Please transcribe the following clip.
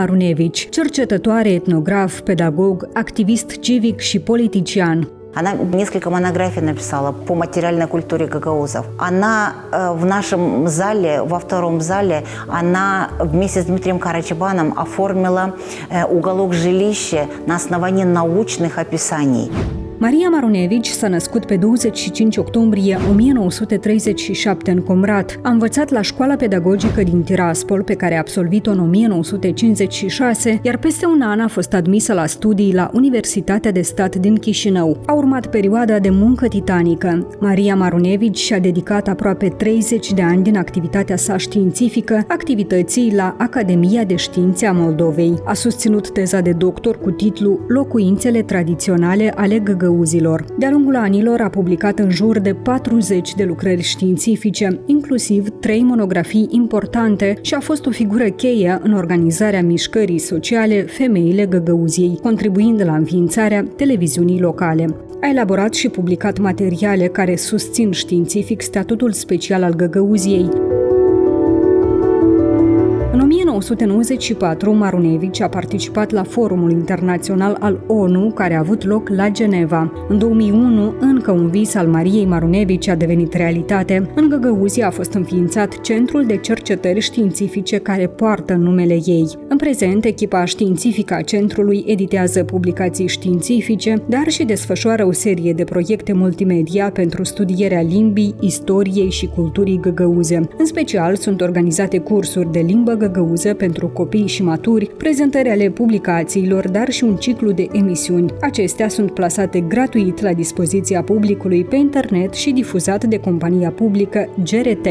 Marunevici, cercetătoare, etnograf, pedagog, activist civic și politician. Она несколько монографий написала по материальной культуре гагаузов. Она в нашем зале, во втором зале, она вместе с Дмитрием Карачебаном оформила уголок жилища на основании научных описаний. Maria Marunevici s-a născut pe 25 octombrie 1937 în Comrat. A învățat la școala pedagogică din Tiraspol, pe care a absolvit-o în 1956, iar peste un an a fost admisă la studii la Universitatea de Stat din Chișinău. A urmat perioada de muncă titanică. Maria Marunevici și-a dedicat aproape 30 de ani din activitatea sa științifică activității la Academia de Științe a Moldovei. A susținut teza de doctor cu titlu Locuințele tradiționale ale găgăuzilor. De-a lungul anilor a publicat în jur de 40 de lucrări științifice, inclusiv 3 monografii importante și a fost o figură cheie în organizarea mișcării sociale Femeile Găgăuziei, contribuind la înființarea televiziunii locale. A elaborat și publicat materiale care susțin științific statutul special al Găgăuziei. În 1994, Marunevici a participat la Forumul Internațional al ONU, care a avut loc la Geneva. În 2001, încă un vis al Mariei Marunevici a devenit realitate. În Găgăuzia a fost înființat Centrul de Cercetări Științifice care poartă numele ei. În prezent, echipa științifică a centrului editează publicații științifice, dar și desfășoară o serie de proiecte multimedia pentru studierea limbii, istoriei și culturii găgăuze. În special, sunt organizate cursuri de limbă găgăuză pentru copii și maturi, prezentări ale publicațiilor, dar și un ciclu de emisiuni. Acestea sunt plasate gratuit la dispoziția publicului pe internet și difuzate de compania publică GRT.